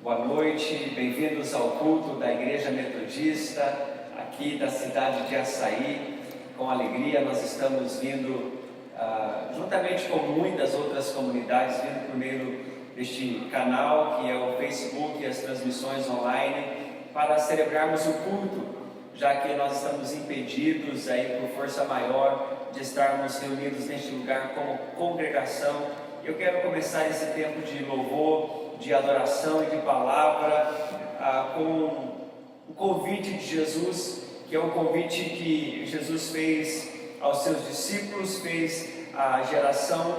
Boa noite, bem-vindos ao culto da Igreja Metodista, aqui da cidade de Açaí. Com alegria nós estamos vindo, juntamente com muitas outras comunidades, vindo por meio deste canal que é o Facebook e as transmissões online, para celebrarmos o culto, já que nós estamos impedidos aí por força maior de estarmos reunidos neste lugar como congregação. Eu quero começar esse tempo de louvor, de adoração e de palavra com o convite de Jesus, que é um convite que Jesus fez aos seus discípulos, fez à geração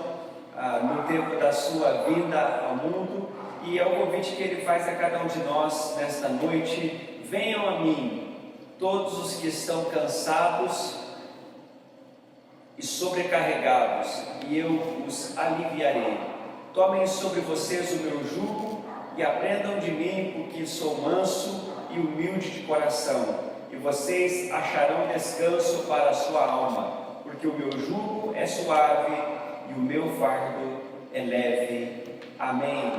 no tempo da sua vinda ao mundo, e é o convite que Ele faz a cada um de nós nesta noite: venham a mim, todos os que estão cansados e sobrecarregados, e eu os aliviarei. Tomem sobre vocês o meu jugo e aprendam de mim, porque sou manso e humilde de coração, e vocês acharão descanso para a sua alma, porque o meu jugo é suave e o meu fardo é leve. Amém.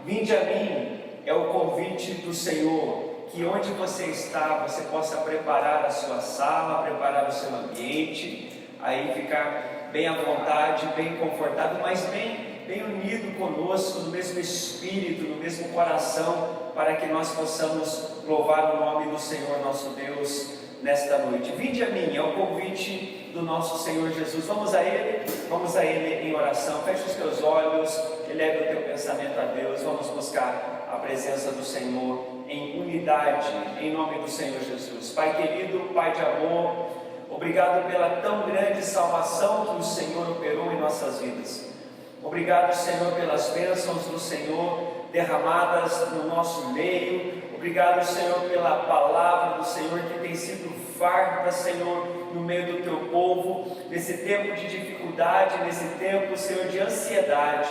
Vinde a mim é o convite do Senhor, que onde você está, você possa preparar a sua sala, preparar o seu ambiente, aí ficar bem à vontade, bem confortável, mas bem unido conosco, no mesmo espírito, no mesmo coração, para que nós possamos louvar o nome do Senhor nosso Deus nesta noite. Vinde a mim, é o convite do nosso Senhor Jesus. Vamos a Ele em oração. Feche os teus olhos, eleve o teu pensamento a Deus. Vamos buscar a presença do Senhor em unidade, em nome do Senhor Jesus. Pai querido, Pai de amor, obrigado pela tão grande salvação que o Senhor operou em nossas vidas. Obrigado, Senhor, pelas bênçãos do Senhor derramadas no nosso meio. Obrigado, Senhor, pela palavra do Senhor que tem sido farta, Senhor, no meio do teu povo, nesse tempo de dificuldade, nesse tempo, Senhor, de ansiedade.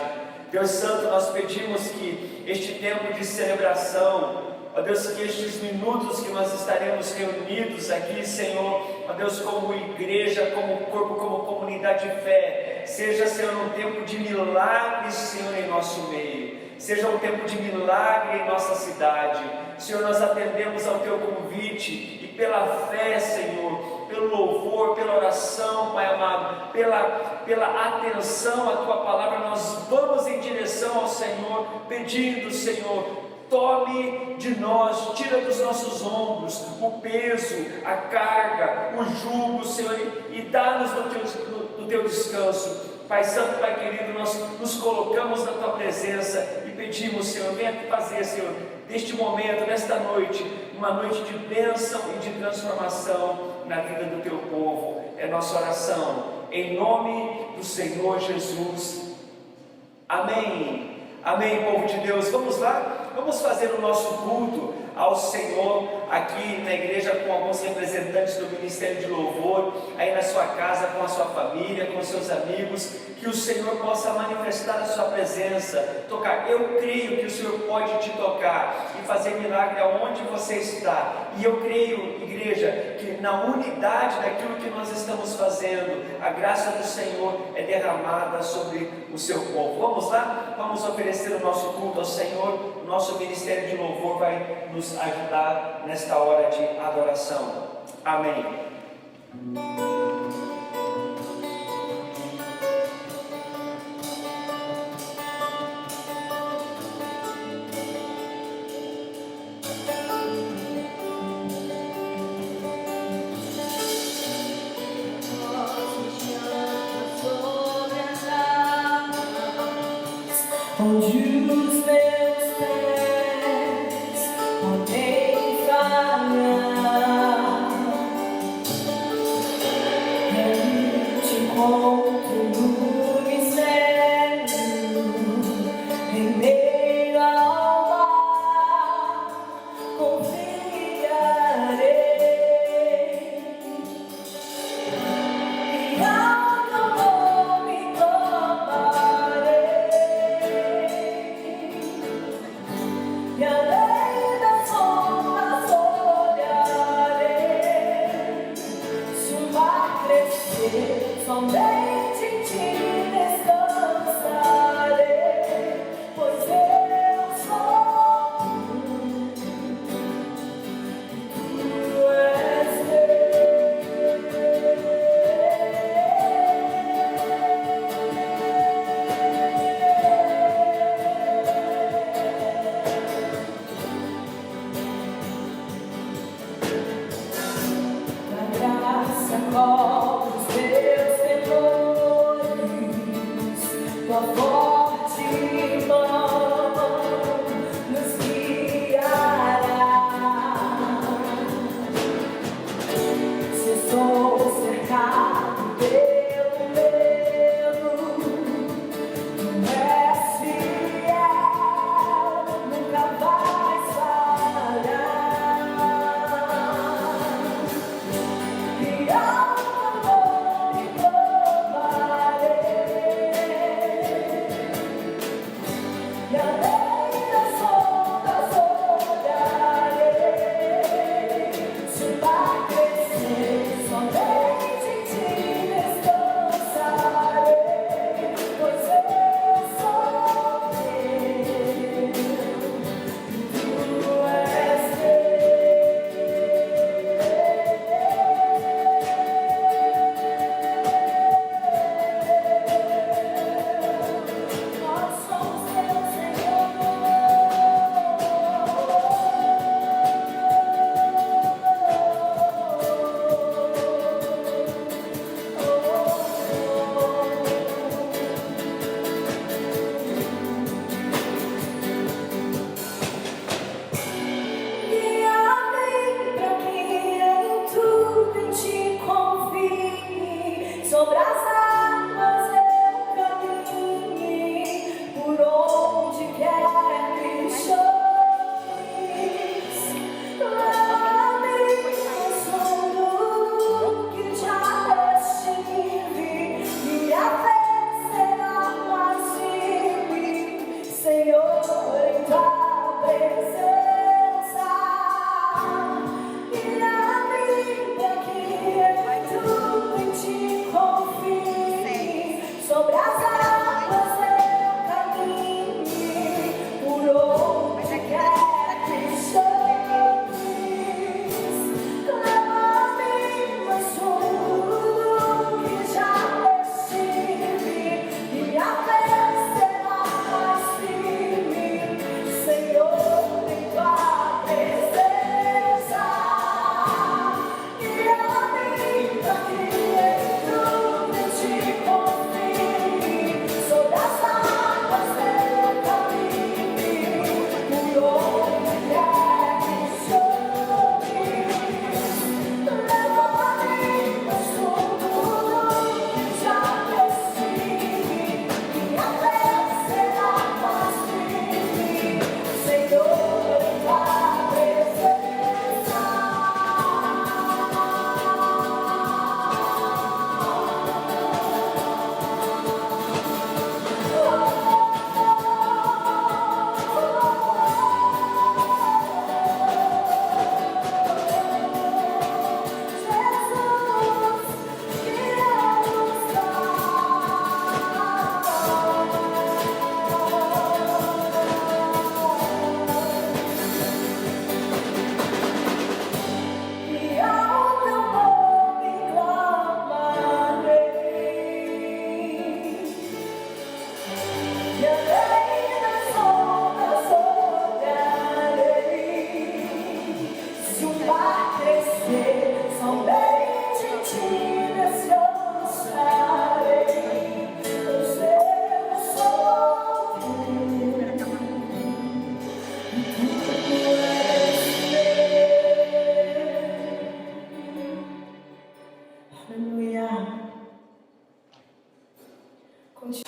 Deus Santo, nós pedimos que este tempo de celebração, ó Deus, que estes minutos que nós estaremos reunidos aqui, Senhor, ó Deus, como igreja, como corpo, como comunidade de fé, seja, Senhor, um tempo de milagres, Senhor, em nosso meio. Seja um tempo de milagre em nossa cidade. Senhor, nós atendemos ao teu convite e pela fé, Senhor, pelo louvor, pela oração, Pai amado, pela atenção à tua palavra, nós vamos em direção ao Senhor, pedindo, Senhor, tome de nós, tira dos nossos ombros o peso, a carga, o jugo, Senhor, e dá-nos do teu descanso. Pai Santo, Pai querido, nós nos colocamos na tua presença e pedimos, Senhor, venha fazer, Senhor, deste momento, nesta noite, uma noite de bênção e de transformação na vida do teu povo. É nossa oração, em nome do Senhor Jesus. Amém. Amém, povo de Deus. Vamos lá? Vamos fazer o nosso culto ao Senhor aqui na igreja com alguns representantes do Ministério de Louvor, aí na sua casa, com a sua família, com seus amigos, que o Senhor possa manifestar a sua presença, tocar. Eu creio que o Senhor pode te tocar e fazer milagre aonde você está, e eu creio, igreja, que na unidade daquilo que nós estamos fazendo, a graça do Senhor é derramada sobre o seu povo. Vamos lá? Vamos oferecer o nosso culto ao Senhor. O nosso Ministério de Louvor vai nos ajudar nesta hora de adoração. Amém. Onde os meus pés podem falhar, eu te encontro no mistério, em meio ao mar, confiarei, e ao teu nome clamarei.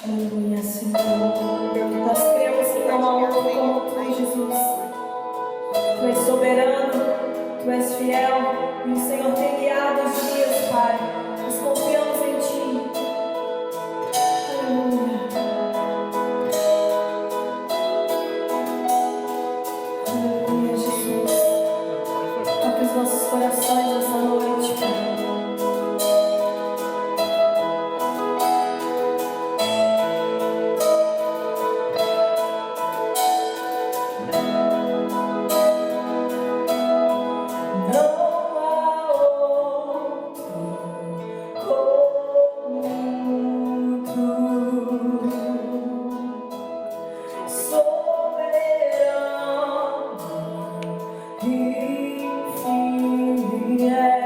Aleluia, Senhor. Nós cremos que não há outro como Tu, Jesus. Tu és soberano, Tu és fiel e o Senhor tem guiado os dias, Pai. Nós confiamos em Ti. Aleluia. Aleluia, Jesus. Toque os nossos corações nessa noite, Pai. Yeah.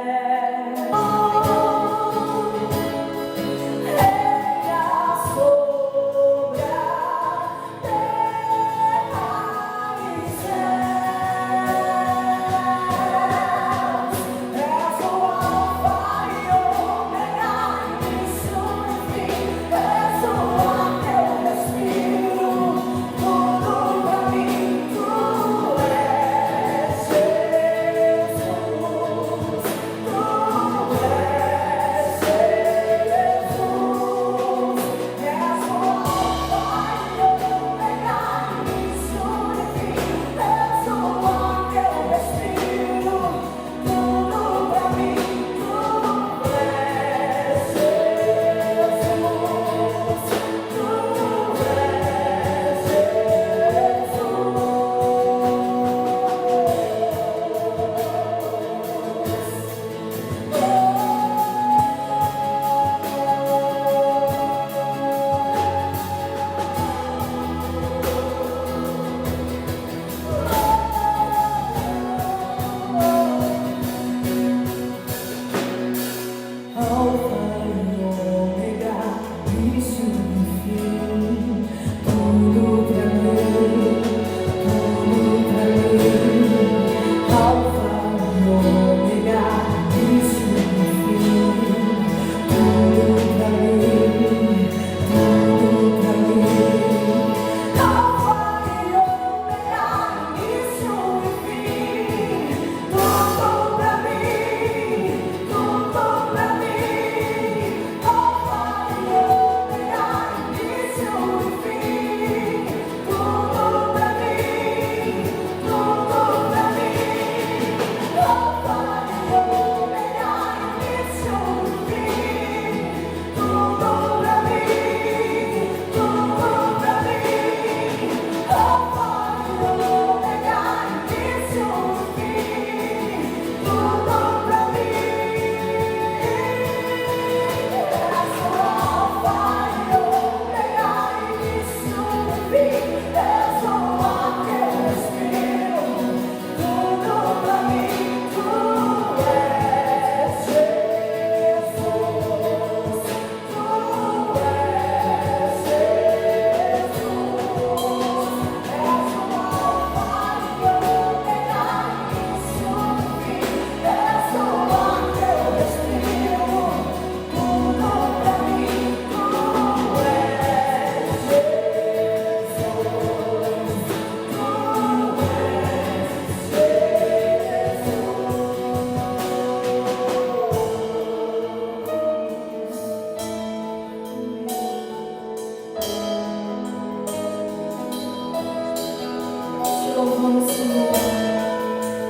louvamos, Senhor.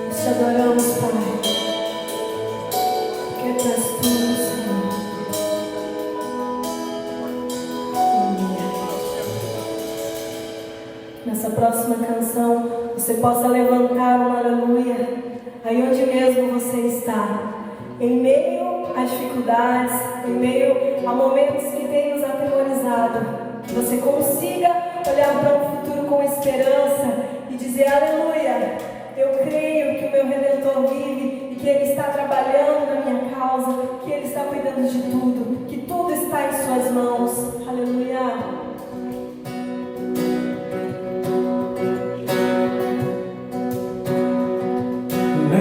Nós te adoramos, Pai. Porque tu és tudo, Senhor. Aleluia. Nessa próxima canção, você possa levantar um aleluia aí onde mesmo você está. Em meio às dificuldades, em meio a momentos que têm nos atemorizado, que você consiga olhar para um futuro com esperança e dizer: aleluia, eu creio que o meu Redentor vive e que Ele está trabalhando na minha causa, que Ele está cuidando de tudo, que tudo está em suas mãos. Aleluia.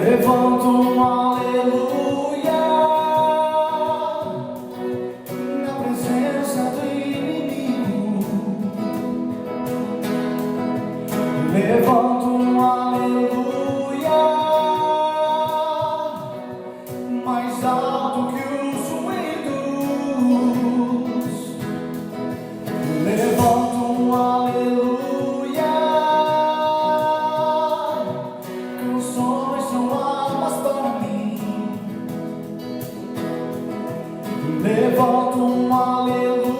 Levanto um aleluia na presença do inimigo. Levanto um aleluia mais alto que os ruídos. Levanto um aleluia. Canções são armas para mim. Levanto um aleluia.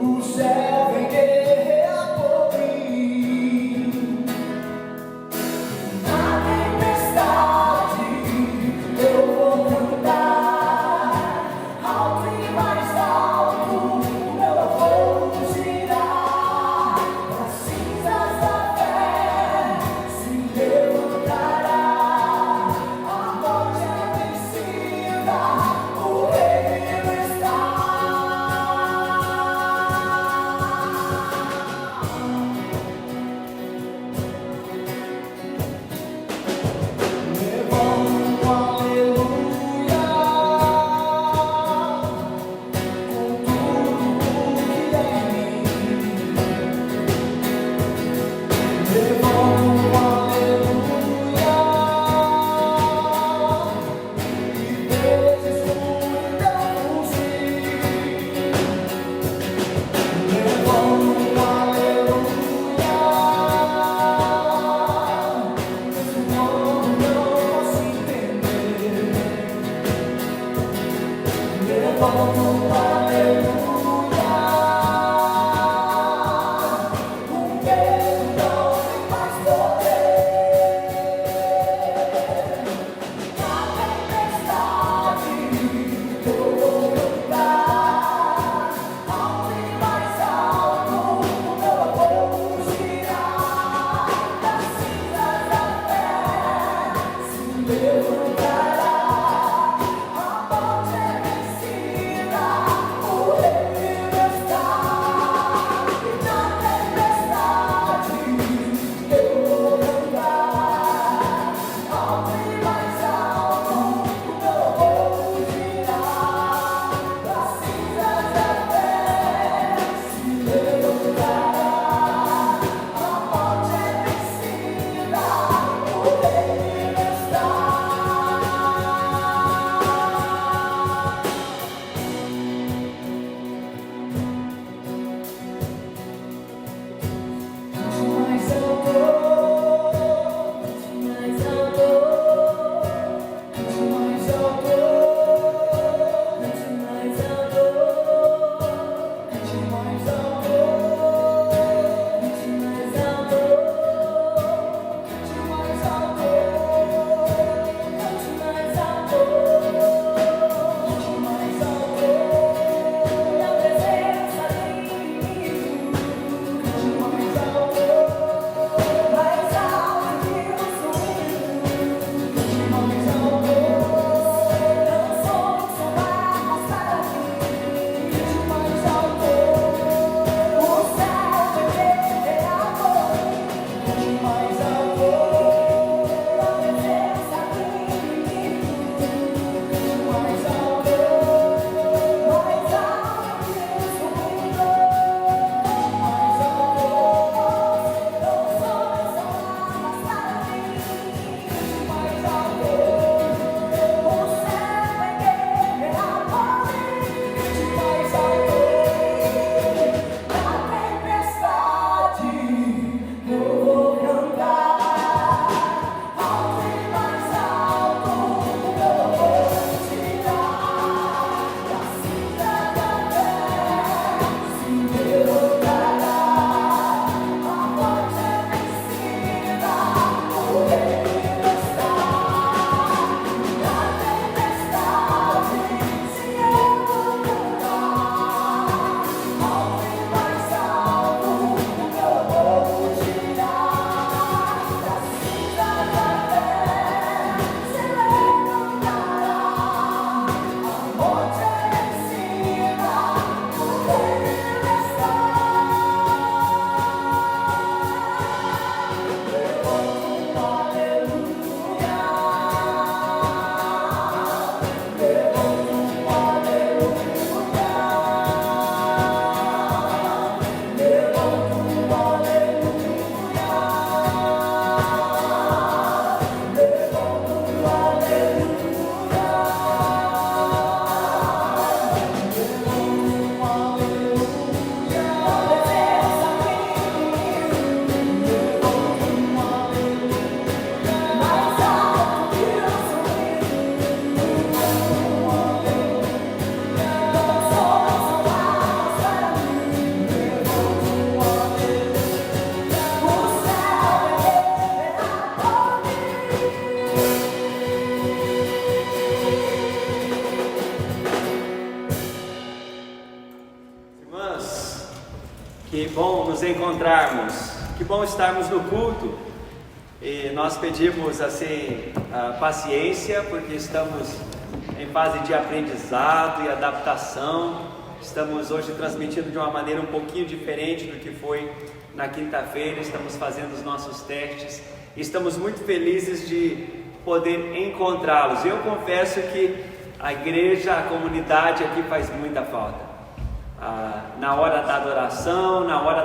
O céu vem guerrear Que bom nos encontrarmos, que bom estarmos no culto. E nós pedimos assim paciência, porque estamos em fase de aprendizado e adaptação. Estamos hoje transmitindo de uma maneira um pouquinho diferente do que foi na quinta-feira. Estamos fazendo os nossos testes. Estamos muito felizes de poder encontrá-los. Eu confesso que a igreja, a comunidade aqui faz muita falta. Na hora da adoração, na hora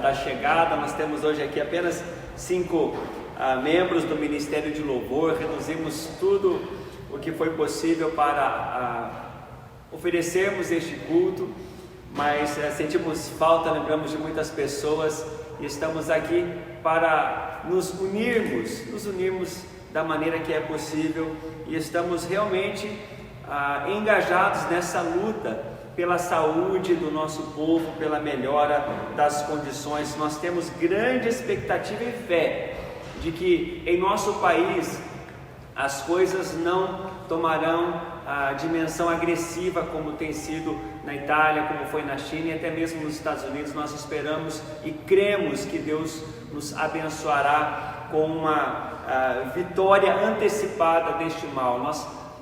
da chegada, nós temos hoje aqui apenas 5 membros do Ministério de Louvor. Reduzimos tudo o que foi possível para oferecermos este culto, mas sentimos falta, lembramos de muitas pessoas e estamos aqui para nos unirmos da maneira que é possível, e estamos realmente engajados nessa luta pela saúde do nosso povo, pela melhora das condições. Nós temos grande expectativa e fé de que em nosso país as coisas não tomarão a dimensão agressiva como tem sido na Itália, como foi na China e até mesmo nos Estados Unidos. Nós esperamos e cremos que Deus nos abençoará com uma vitória antecipada deste mal.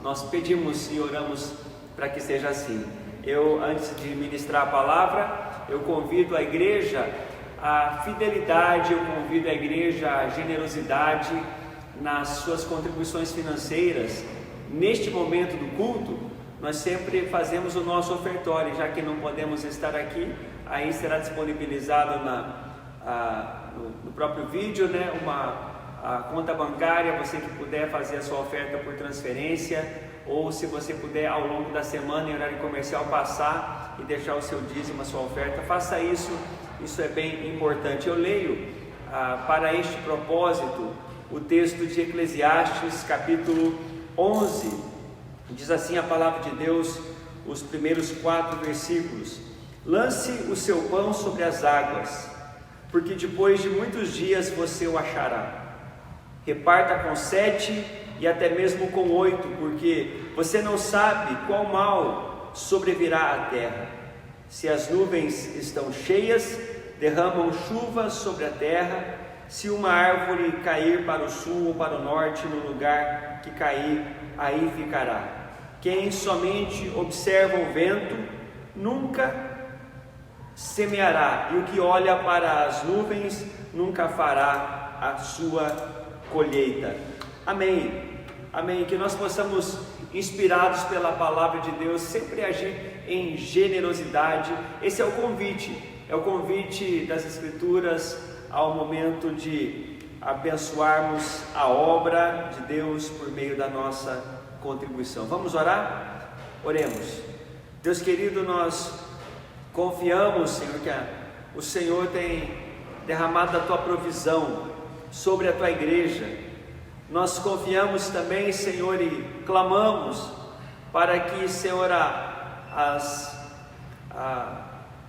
Nós pedimos e oramos para que seja assim. Eu, antes de ministrar a palavra, eu convido a igreja à fidelidade, eu convido a igreja à generosidade nas suas contribuições financeiras. Neste momento do culto, nós sempre fazemos o nosso ofertório, já que não podemos estar aqui, aí será disponibilizado no próprio vídeo, né, a conta bancária, você que puder fazer a sua oferta por transferência, ou se você puder ao longo da semana em horário comercial passar e deixar o seu dízimo, a sua oferta, faça isso, isso é bem importante. Eu leio para este propósito o texto de Eclesiastes capítulo 11, diz assim a palavra de Deus, os primeiros 4 versículos: lance o seu pão sobre as águas, porque depois de muitos dias você o achará. Reparta com 7 e até mesmo com 8, porque você não sabe qual mal sobrevirá à terra. Se as nuvens estão cheias, derramam chuva sobre a terra. Se uma árvore cair para o sul ou para o norte, no lugar que cair, aí ficará. Quem somente observa o vento, nunca semeará, e o que olha para as nuvens, nunca fará a sua colheita. Amém. Amém. Que nós possamos, inspirados pela palavra de Deus, sempre agir em generosidade. Esse é o convite das Escrituras ao momento de abençoarmos a obra de Deus por meio da nossa contribuição. Vamos orar? Oremos. Deus querido, nós confiamos, Senhor, que o Senhor tem derramado a Tua provisão sobre a Tua igreja. Nós confiamos também, Senhor, e clamamos para que, Senhor, as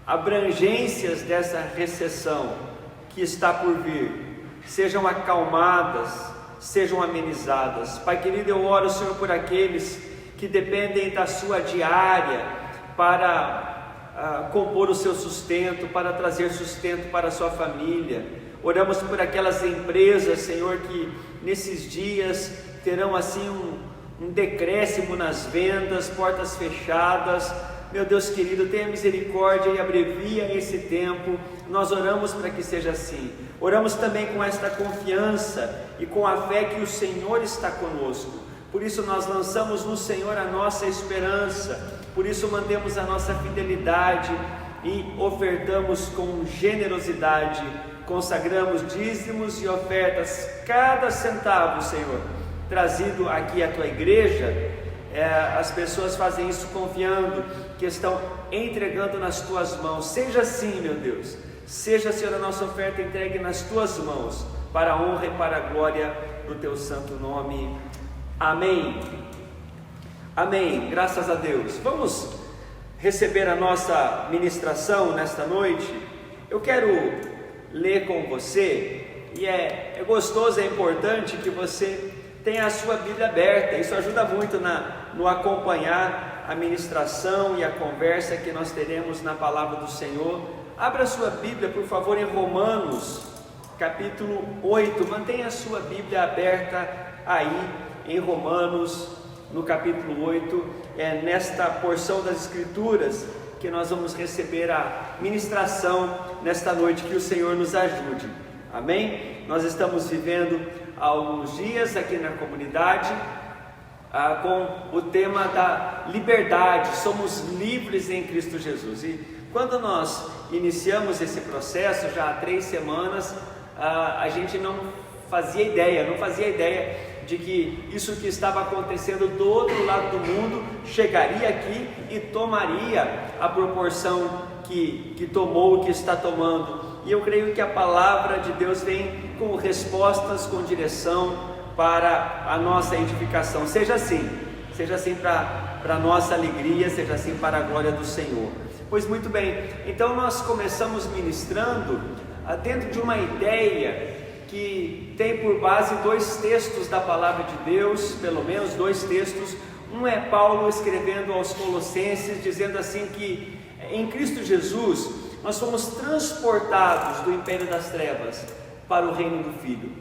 abrangências dessa recessão que está por vir sejam acalmadas, sejam amenizadas. Pai querido, eu oro, Senhor, por aqueles que dependem da sua diária para compor o seu sustento, para trazer sustento para a sua família. Oramos por aquelas empresas, Senhor, que nesses dias terão assim um decréscimo nas vendas, portas fechadas. Meu Deus querido, tenha misericórdia e abrevia esse tempo. Nós oramos para que seja assim. Oramos também com esta confiança e com a fé que o Senhor está conosco. Por isso nós lançamos no Senhor a nossa esperança. Por isso mantemos a nossa fidelidade e ofertamos com generosidade. Consagramos dízimos e ofertas, cada centavo, Senhor, trazido aqui à Tua igreja. As pessoas fazem isso confiando que estão entregando nas Tuas mãos. Seja assim, meu Deus, seja, Senhor, a nossa oferta entregue nas Tuas mãos, para a honra e para a glória do Teu santo nome. Amém. Amém, graças a Deus. Vamos receber a nossa ministração nesta noite. Eu quero ler com você, e é gostoso, é importante que você tenha a sua Bíblia aberta. Isso ajuda muito no acompanhar a ministração e a conversa que nós teremos na palavra do Senhor Abra sua Bíblia, por favor, em Romanos, capítulo 8. Mantenha a sua Bíblia aberta aí, em Romanos, no capítulo 8. É nesta porção das Escrituras que nós vamos receber a ministração nesta noite. Que o Senhor nos ajude. Amém? Nós estamos vivendo há alguns dias aqui na comunidade com o tema da liberdade. Somos livres em Cristo Jesus. E quando nós iniciamos esse processo, já há 3 semanas, a gente não fazia ideia de que isso que estava acontecendo do outro lado do mundo chegaria aqui e tomaria a proporção que tomou, que está tomando. E eu creio que a palavra de Deus vem com respostas, com direção para a nossa edificação. Seja assim para a nossa alegria, seja assim para a glória do Senhor. Pois muito bem, então nós começamos ministrando dentro de uma ideia que tem por base 2 textos da palavra de Deus, pelo menos 2 textos. Um é Paulo escrevendo aos Colossenses, dizendo assim que em Cristo Jesus nós fomos transportados do império das trevas para o reino do Filho.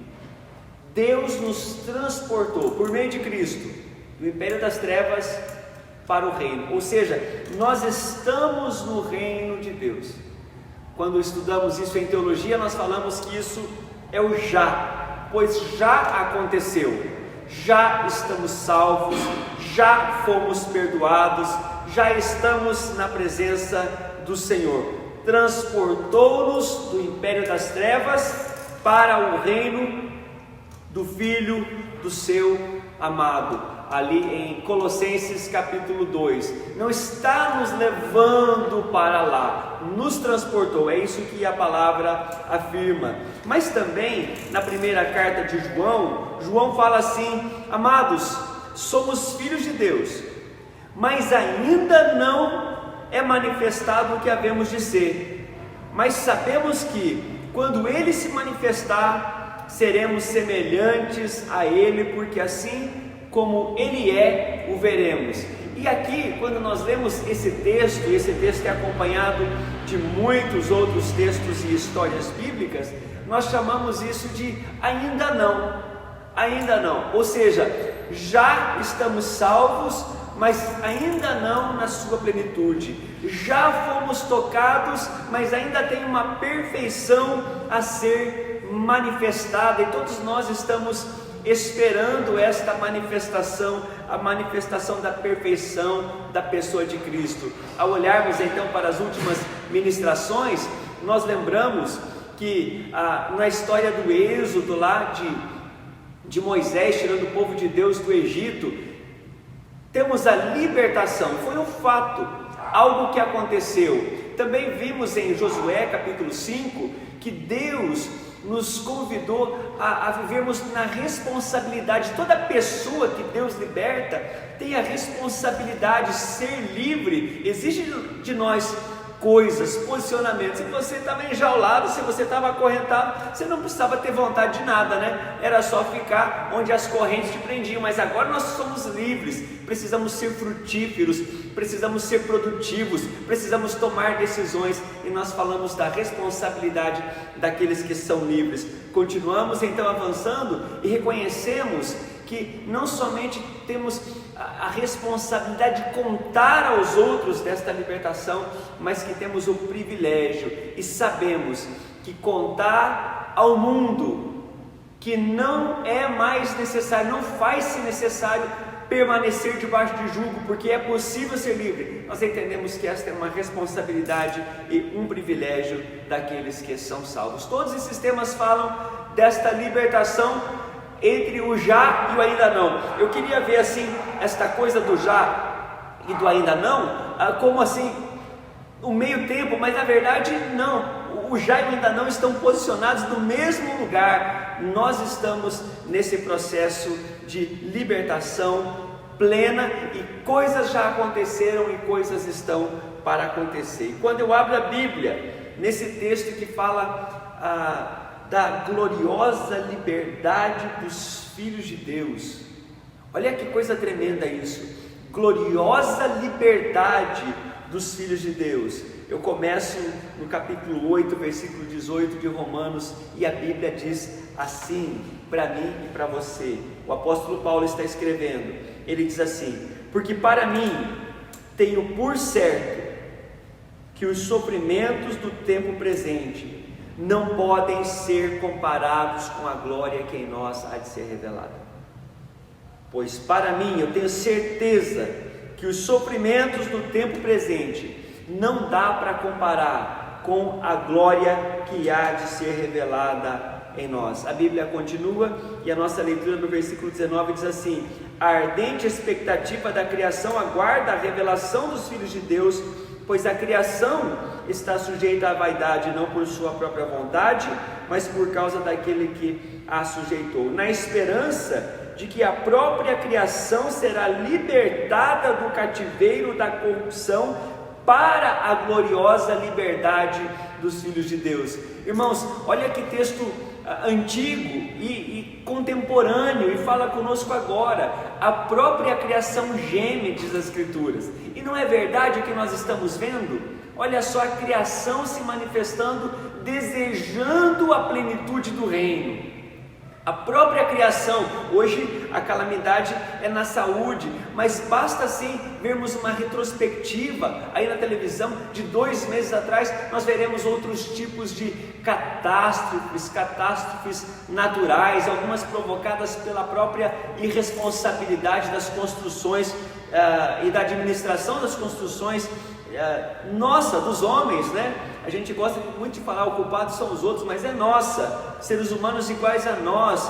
Deus nos transportou por meio de Cristo do império das trevas para o reino, ou seja, nós estamos no reino de Deus. Quando estudamos isso em teologia, nós falamos que isso é o já, pois já aconteceu, já estamos salvos, já fomos perdoados, já estamos na presença do Senhor. Transportou-nos do império das trevas para o reino do Filho do seu amado, ali em Colossenses capítulo 2, não está nos levando para lá, nos transportou, é isso que a palavra afirma. Mas também na primeira carta de João fala assim: amados, somos filhos de Deus, mas ainda não é manifestado o que havemos de ser, mas sabemos que quando Ele se manifestar, seremos semelhantes a Ele, porque assim como Ele é, o veremos. E aqui, quando nós lemos esse texto é acompanhado de muitos outros textos e histórias bíblicas, nós chamamos isso de ainda não, ou seja, já estamos salvos, mas ainda não na sua plenitude. Já fomos tocados, mas ainda tem uma perfeição a ser manifestada, e todos nós estamos esperando esta manifestação, a manifestação da perfeição da pessoa de Cristo. Ao olharmos então para as últimas ministrações, nós lembramos que na história do êxodo lá de Moisés tirando o povo de Deus do Egito, temos a libertação, foi um fato, algo que aconteceu. Também vimos em Josué capítulo 5 que Deus nos convidou a vivermos na responsabilidade. Toda pessoa que Deus liberta tem a responsabilidade. Ser livre exige de nós coisas, posicionamentos. Se você estava enjaulado, se você estava acorrentado, você não precisava ter vontade de nada, né? Era só ficar onde as correntes te prendiam. Mas agora nós somos livres, precisamos ser frutíferos, precisamos ser produtivos, precisamos tomar decisões, e nós falamos da responsabilidade daqueles que são livres. Continuamos então avançando e reconhecemos que não somente temos a responsabilidade de contar aos outros desta libertação, mas que temos o privilégio e sabemos que contar ao mundo que não é mais necessário, não faz-se necessário permanecer debaixo de jugo, porque é possível ser livre. Nós entendemos que esta é uma responsabilidade e um privilégio daqueles que são salvos. Todos esses temas falam desta libertação entre o já e o ainda não. Eu queria ver assim, esta coisa do já e do ainda não, como assim, o meio tempo, mas na verdade não, o já e o ainda não estão posicionados no mesmo lugar. Nós estamos nesse processo de libertação plena, e coisas já aconteceram e coisas estão para acontecer. E quando eu abro a Bíblia, nesse texto que fala da gloriosa liberdade dos filhos de Deus, olha que coisa tremenda isso, gloriosa liberdade dos filhos de Deus. eu começo no capítulo 8, versículo 18 de Romanos, e a Bíblia diz assim para mim e para você. O apóstolo Paulo está escrevendo, ele diz assim: porque para mim tenho por certo que os sofrimentos do tempo presente não podem ser comparados com a glória que em nós há de ser revelada. Pois para mim, eu tenho certeza que os sofrimentos do tempo presente não dá para comparar com a glória que há de ser revelada em nós. A Bíblia continua e a nossa leitura no versículo 19 diz assim: a ardente expectativa da criação aguarda a revelação dos filhos de Deus, pois a criação está sujeita à vaidade, não por sua própria vontade, mas por causa daquele que a sujeitou, na esperança de que a própria criação será libertada do cativeiro da corrupção para a gloriosa liberdade dos filhos de Deus. Irmãos, olha que texto antigo e contemporâneo, e fala conosco agora. A própria criação geme, diz as Escrituras, e não é verdade o que nós estamos vendo? Olha só, a criação se manifestando, desejando a plenitude do reino. A própria criação, hoje a calamidade é na saúde, mas basta assim vermos uma retrospectiva aí na televisão de 2 meses atrás, nós veremos outros tipos de catástrofes naturais, algumas provocadas pela própria irresponsabilidade das construções e da administração das construções, dos homens, né? A gente gosta muito de falar, o culpado são os outros, mas é nossa, seres humanos iguais a nós,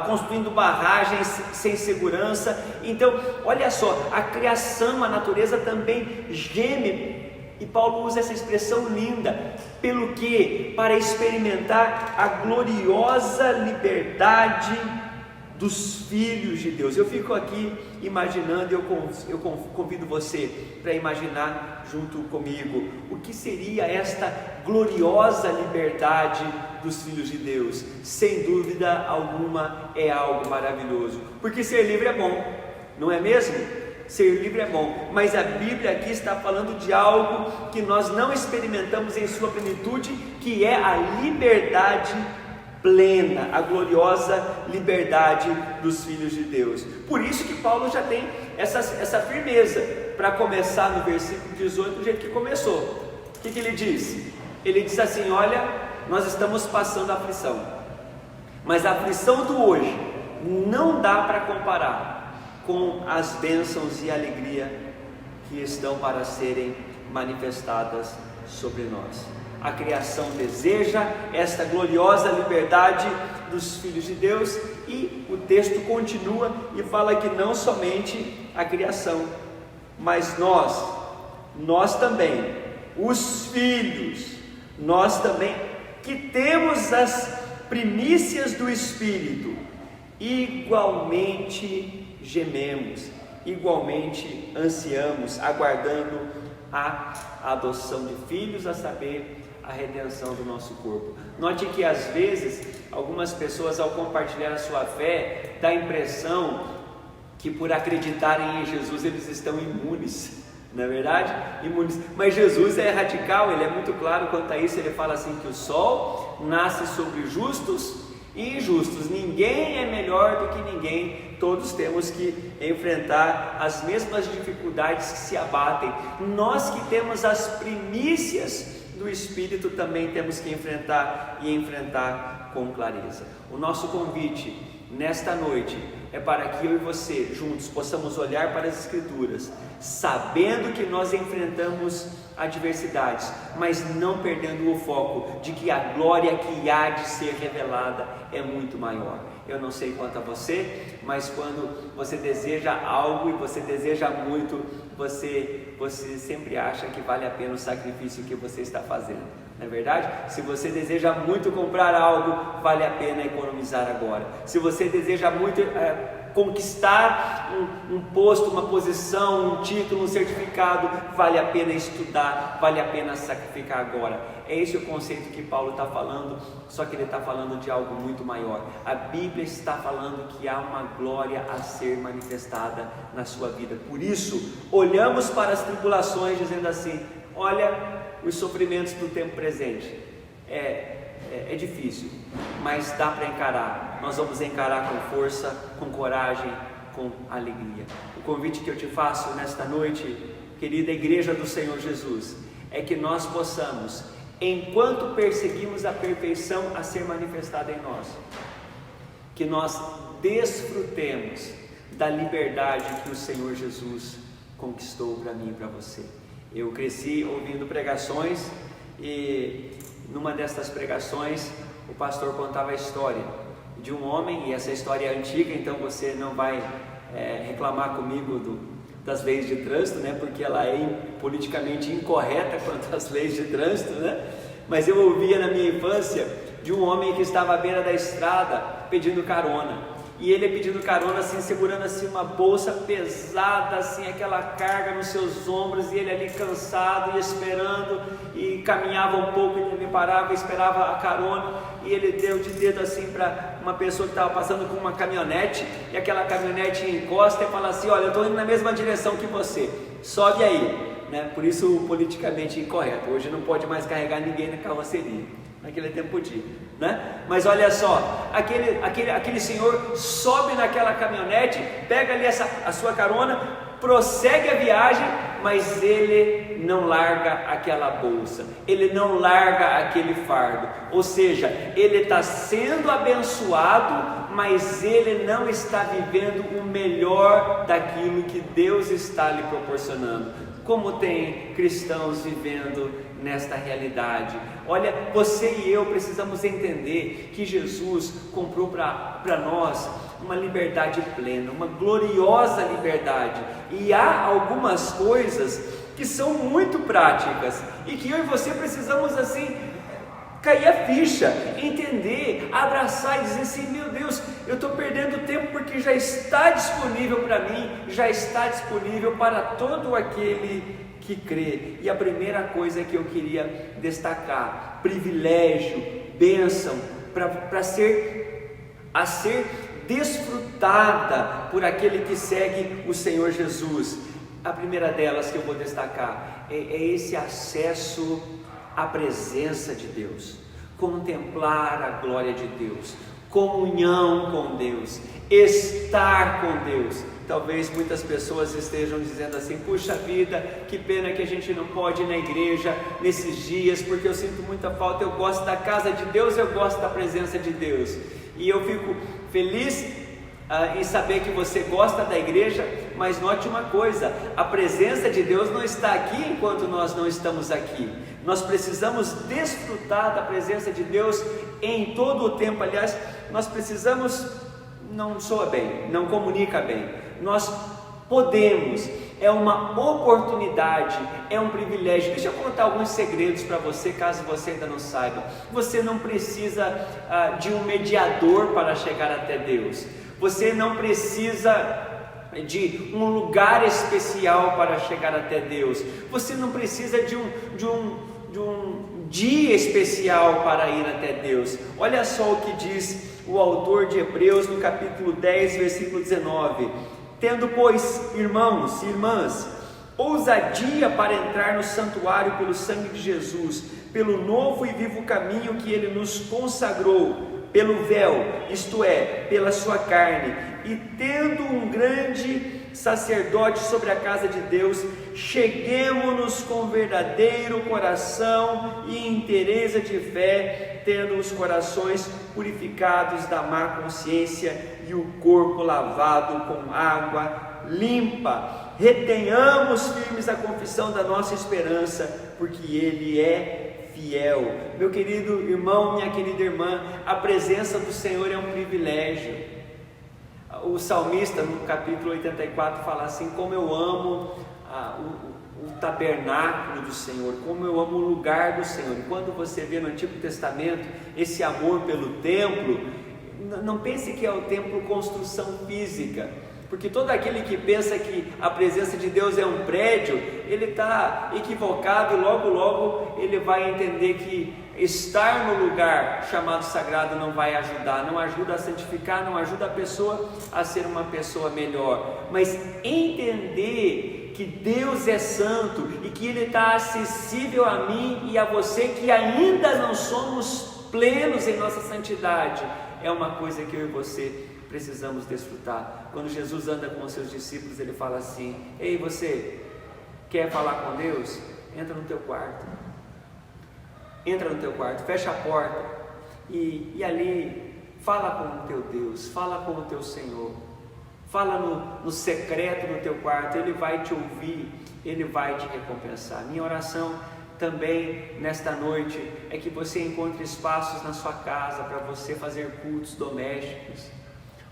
construindo barragens sem segurança. Então, olha só, a criação, a natureza também geme, e Paulo usa essa expressão linda, pelo que? Para experimentar a gloriosa liberdade dos filhos de Deus. Eu fico aqui imaginando, eu convido você para imaginar junto comigo o que seria esta gloriosa liberdade dos filhos de Deus. Sem dúvida alguma é algo maravilhoso, porque ser livre é bom, não é mesmo? Ser livre é bom, mas a Bíblia aqui está falando de algo que nós não experimentamos em sua plenitude, que é a liberdade plena, a gloriosa liberdade dos filhos de Deus. Por isso que Paulo já tem essa firmeza, para começar no versículo 18 do jeito que começou. O que ele diz? Ele diz assim: olha, nós estamos passando aflição, mas a aflição do hoje não dá para comparar com as bênçãos e alegria que estão para serem manifestadas sobre nós. A criação deseja esta gloriosa liberdade dos filhos de Deus, e o texto continua e fala que não somente a criação, mas nós também, os filhos, nós também que temos as primícias do Espírito, igualmente gememos, igualmente ansiamos, aguardando a adoção de filhos, a saber, a redenção do nosso corpo. Note que às vezes algumas pessoas, ao compartilhar a sua fé, dá a impressão que por acreditarem em Jesus eles estão imunes, não é verdade? Imunes. Mas Jesus é radical, ele é muito claro quanto a isso. Ele fala assim que o sol nasce sobre justos e injustos, ninguém é melhor do que ninguém, todos temos que enfrentar as mesmas dificuldades que se abatem. Nós que temos as primícias do Espírito também temos que enfrentar, e enfrentar com clareza. O nosso convite nesta noite é para que eu e você juntos possamos olhar para as Escrituras, sabendo que nós enfrentamos adversidades, mas não perdendo o foco de que a glória que há de ser revelada é muito maior. Eu não sei quanto a você, mas quando você deseja algo e você deseja muito, você sempre acha que vale a pena o sacrifício que você está fazendo, não é verdade? Se você deseja muito comprar algo, vale a pena economizar agora. Se você deseja muito conquistar um posto, uma posição, um título, um certificado, vale a pena estudar, vale a pena sacrificar agora. É esse o conceito que Paulo está falando, só que ele está falando de algo muito maior. A Bíblia está falando que há uma glória a ser manifestada na sua vida. Por isso, olhamos para as tribulações dizendo assim: olha, os sofrimentos do tempo presente. É difícil, mas dá para encarar. Nós vamos encarar com força, com coragem, com alegria. O convite que eu te faço nesta noite, querida Igreja do Senhor Jesus, é que nós possamos, enquanto perseguimos a perfeição a ser manifestada em nós, que nós desfrutemos da liberdade que o Senhor Jesus conquistou para mim e para você. Eu cresci ouvindo pregações e numa destas pregações o pastor contava a história de um homem, e essa história é antiga, então você não vai reclamar comigo das leis de trânsito, né? Porque ela é politicamente incorreta quanto às leis de trânsito, né? Mas eu ouvia na minha infância de um homem que estava à beira da estrada pedindo carona. E ele pedindo carona, assim, segurando assim uma bolsa pesada, assim, aquela carga nos seus ombros, e ele ali cansado e esperando, e caminhava um pouco, ele parava, esperava a carona, e ele deu de dedo assim para uma pessoa que estava passando com uma caminhonete, e aquela caminhonete encosta e fala assim: olha, eu estou indo na mesma direção que você, sobe aí, né? Por isso politicamente incorreto, hoje não pode mais carregar ninguém na carroceria, naquele tempo podia, né? Mas olha só, aquele senhor sobe naquela caminhonete, pega ali a sua carona, prossegue a viagem, mas ele não larga aquela bolsa, ele não larga aquele fardo, ou seja, ele está sendo abençoado, mas ele não está vivendo o melhor daquilo que Deus está lhe proporcionando. Como tem cristãos vivendo nesta realidade? Olha, você e eu precisamos entender que Jesus comprou para nós uma liberdade plena, uma gloriosa liberdade, e há algumas coisas que são muito práticas e que eu e você precisamos assim cair a ficha, entender, abraçar e dizer assim: meu Deus, eu estou perdendo tempo porque já está disponível para mim, já está disponível para todo aquele que crê. E a primeira coisa que eu queria destacar, privilégio, bênção, para ser desfrutada por aquele que segue o Senhor Jesus. A primeira delas que eu vou destacar é esse acesso à presença de Deus, contemplar a glória de Deus, comunhão com Deus, estar com Deus. Talvez muitas pessoas estejam dizendo assim: puxa vida, que pena que a gente não pode ir na igreja nesses dias, porque eu sinto muita falta, eu gosto da casa de Deus, eu gosto da presença de Deus. E eu fico feliz em saber que você gosta da igreja, mas note uma coisa: a presença de Deus não está aqui enquanto nós não estamos aqui. Nós precisamos desfrutar da presença de Deus em todo o tempo. Aliás, nós precisamos, não soa bem, não comunica bem, nós podemos, é uma oportunidade, é um privilégio. Deixa eu contar alguns segredos para você, caso você ainda não saiba. Você não precisa de um mediador para chegar até Deus, você não precisa de um lugar especial para chegar até Deus, você não precisa de um dia especial para ir até Deus. Olha só o que diz o autor de Hebreus no capítulo 10, versículo 19: tendo, pois, irmãos e irmãs, ousadia para entrar no santuário pelo sangue de Jesus, pelo novo e vivo caminho que ele nos consagrou, pelo véu, isto é, pela sua carne, e tendo um grande sacerdote sobre a casa de Deus, cheguemo-nos com verdadeiro coração e inteireza de fé, tendo os corações purificados da má consciência e o corpo lavado com água limpa. Retenhamos firmes a confissão da nossa esperança, porque Ele é fiel. Meu querido irmão, minha querida irmã, a presença do Senhor é um privilégio. O salmista no capítulo 84 fala assim: como eu amo o tabernáculo do Senhor, como eu amo o lugar do Senhor. E quando você vê no Antigo Testamento esse amor pelo templo, não pense que é o templo construção física, porque todo aquele que pensa que a presença de Deus é um prédio, ele está equivocado, e logo ele vai entender que estar no lugar chamado sagrado não vai ajudar, não ajuda a santificar, não ajuda a pessoa a ser uma pessoa melhor, mas entender que Deus é santo e que Ele está acessível a mim e a você que ainda não somos plenos em nossa santidade, é uma coisa que eu e você precisamos desfrutar. Quando Jesus anda com os seus discípulos, Ele fala assim: ei, você quer falar com Deus? Entra no teu quarto, fecha a porta e ali fala com o teu Deus, fala com o teu Senhor, fala no secreto do teu quarto. Ele vai te ouvir, Ele vai te recompensar. Minha oração também nesta noite é que você encontre espaços na sua casa para você fazer cultos domésticos,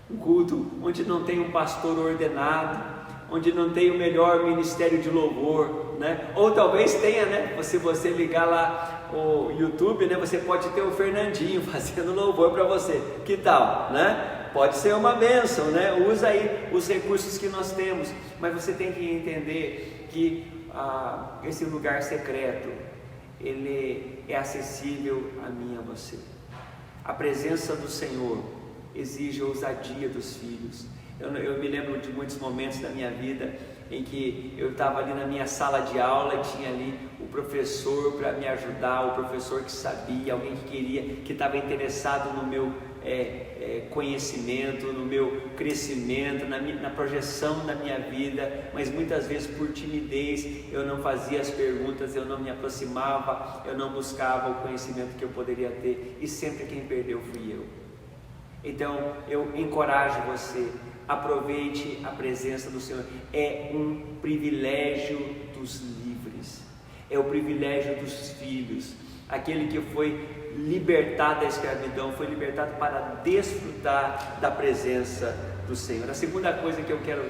um culto onde não tem um pastor ordenado, onde não tem o melhor ministério de louvor, né? Ou talvez tenha, né? Se você ligar lá o YouTube, né? Você pode ter o Fernandinho fazendo louvor para você, que tal, né? Pode ser uma bênção, né? Usa aí os recursos que nós temos, mas você tem que entender que esse lugar secreto, ele é acessível a mim e a você. A presença do Senhor exige a ousadia dos filhos. Eu me lembro de muitos momentos da minha vida em que eu estava ali na minha sala de aula e tinha ali o professor para me ajudar, o professor que sabia, alguém que queria, que estava interessado no meu conhecimento, no meu crescimento, na projeção da minha vida, mas muitas vezes por timidez eu não fazia as perguntas, eu não me aproximava, eu não buscava o conhecimento que eu poderia ter, e sempre quem perdeu fui eu. Então eu encorajo você, aproveite a presença do Senhor. É um privilégio dos livres, é o privilégio dos filhos. Aquele que foi libertado da escravidão, foi libertado para desfrutar da presença do Senhor. A segunda coisa que eu quero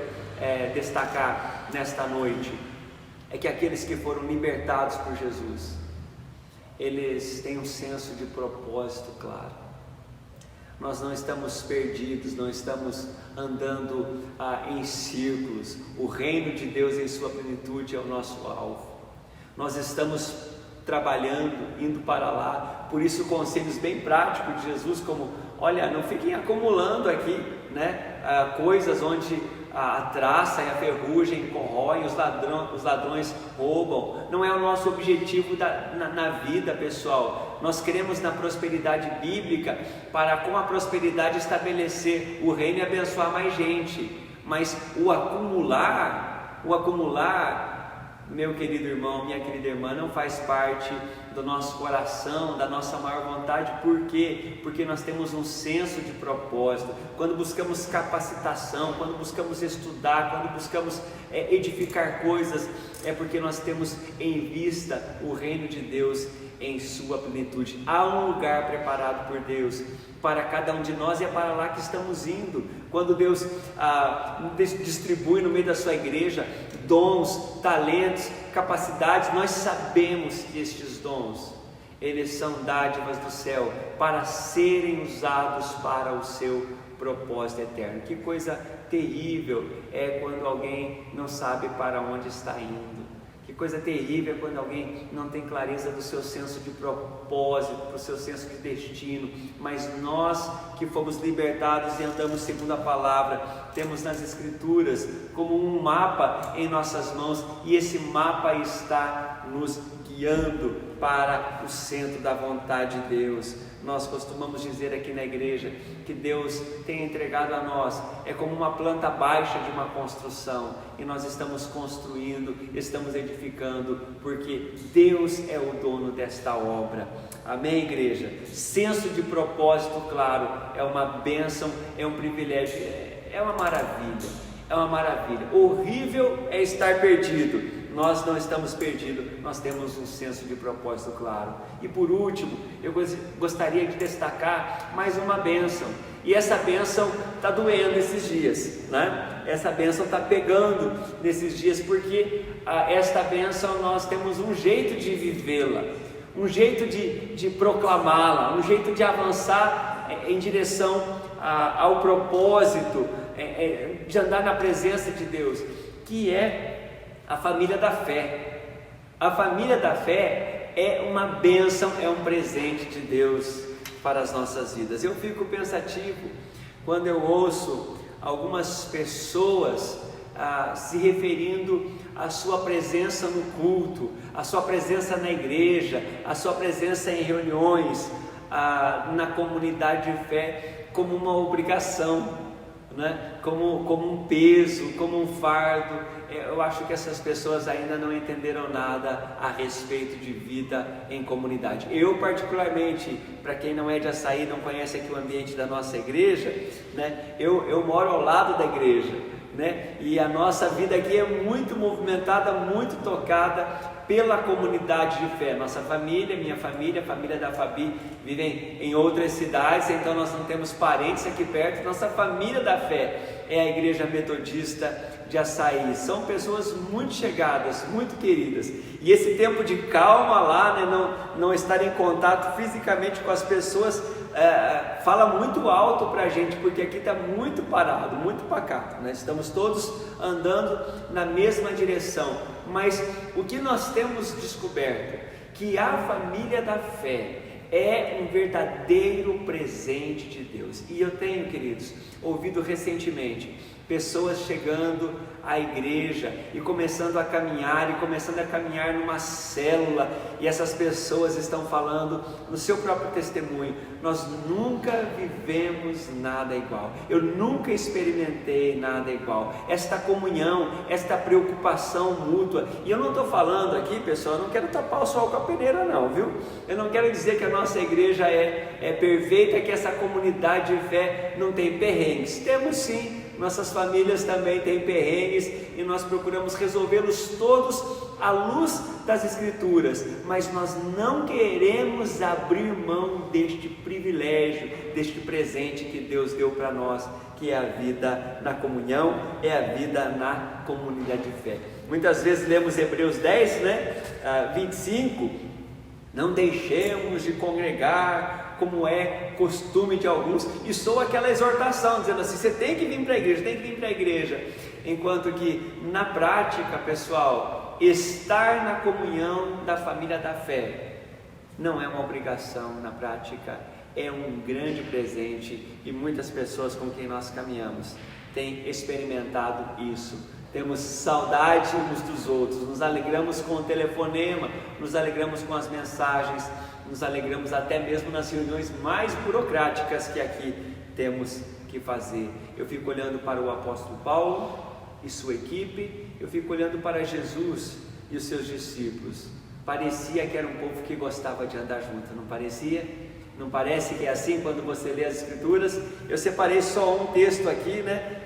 destacar nesta noite é que aqueles que foram libertados por Jesus, eles têm um senso de propósito claro. Nós não estamos perdidos, não estamos andando em círculos. O reino de Deus em sua plenitude é o nosso alvo. Nós estamos trabalhando, indo para lá. Por isso conselhos bem práticos de Jesus, como: olha, não fiquem acumulando aqui, né, coisas onde a traça e a ferrugem corroem, os ladrões roubam. Não é o nosso objetivo na vida, pessoal. Nós queremos na prosperidade bíblica, para com a prosperidade estabelecer o reino e abençoar mais gente. Mas o acumular, meu querido irmão, minha querida irmã, não faz parte do nosso coração, da nossa maior vontade. Por quê? Porque nós temos um senso de propósito. Quando buscamos capacitação, quando buscamos estudar, quando buscamos edificar coisas, é porque nós temos em vista o reino de Deus em sua plenitude. Há um lugar preparado por Deus para cada um de nós, e é para lá que estamos indo. Quando Deus distribui no meio da sua igreja dons, talentos, capacidades, nós sabemos que estes dons, eles são dádivas do céu para serem usados para o seu propósito eterno. Que coisa terrível é quando alguém não sabe para onde está indo. Que coisa terrível é quando alguém não tem clareza do seu senso de propósito, do seu senso de destino. Mas nós que fomos libertados e andamos segundo a palavra, temos nas Escrituras como um mapa em nossas mãos, e esse mapa está nos guiando para o centro da vontade de Deus. Nós costumamos dizer aqui na igreja que Deus tem entregado a nós, é como uma planta baixa de uma construção, e nós estamos construindo, estamos edificando, porque Deus é o dono desta obra. Amém, igreja? Senso de propósito claro é uma bênção, é um privilégio, é uma maravilha, é uma maravilha. Horrível é estar perdido. Nós não estamos perdidos, nós temos um senso de propósito claro. E por último, eu gostaria de destacar mais uma bênção. E essa bênção está doendo esses dias, né? Essa bênção está pegando nesses dias, porque esta bênção nós temos um jeito de vivê-la, um jeito de proclamá-la, um jeito de avançar em direção ao propósito, de andar na presença de Deus, que é a família da fé. A família da fé é uma bênção, é um presente de Deus para as nossas vidas. Eu fico pensativo quando eu ouço algumas pessoas se referindo à sua presença no culto, à sua presença na igreja, à sua presença em reuniões, na comunidade de fé, como uma obrigação, né? como um peso, como um fardo. Eu acho que essas pessoas ainda não entenderam nada a respeito de vida em comunidade. Eu particularmente, para quem não é de Açaí, não conhece aqui o ambiente da nossa igreja, né? Eu moro ao lado da igreja, né? E a nossa vida aqui é muito movimentada, muito tocada pela comunidade de fé. Nossa família, minha família, a família da Fabi vivem em outras cidades, então nós não temos parentes aqui perto. Nossa família da fé é a Igreja Metodista de Açaí. São pessoas muito chegadas, muito queridas. E esse tempo de calma lá, né, não estar em contato fisicamente com as pessoas, fala muito alto para a gente, porque aqui está muito parado, muito pacato, né? Estamos todos andando na mesma direção. Mas o que nós temos descoberto, que a família da fé é um verdadeiro presente de Deus. E eu tenho, queridos, ouvido recentemente pessoas chegando à igreja e começando a caminhar numa célula, e essas pessoas estão falando no seu próprio testemunho: nós nunca vivemos nada igual, eu nunca experimentei nada igual. Esta comunhão, esta preocupação mútua. E eu não estou falando aqui, pessoal, eu não quero tapar o sol com a peneira não, viu? Eu não quero dizer que a nossa igreja é perfeita, que essa comunidade de fé não tem perrengues. Temos sim. Nossas famílias também têm perrengues e nós procuramos resolvê-los todos à luz das Escrituras, mas nós não queremos abrir mão deste privilégio, deste presente que Deus deu para nós, que é a vida na comunhão, é a vida na comunidade de fé. Muitas vezes lemos Hebreus 10, 25, não deixemos de congregar como é costume de alguns, e soa aquela exortação, dizendo assim: você tem que vir para a igreja, enquanto que na prática, pessoal, estar na comunhão da família da fé não é uma obrigação, na prática é um grande presente, e muitas pessoas com quem nós caminhamos têm experimentado isso. Temos saudade uns dos outros, nos alegramos com o telefonema, nos alegramos com as mensagens, nos alegramos até mesmo nas reuniões mais burocráticas que aqui temos que fazer. Eu fico olhando para o apóstolo Paulo e sua equipe, eu fico olhando para Jesus e os seus discípulos. Parecia que era um povo que gostava de andar junto, não parecia? Não parece que é assim quando você lê as Escrituras? Eu separei só um texto aqui, né?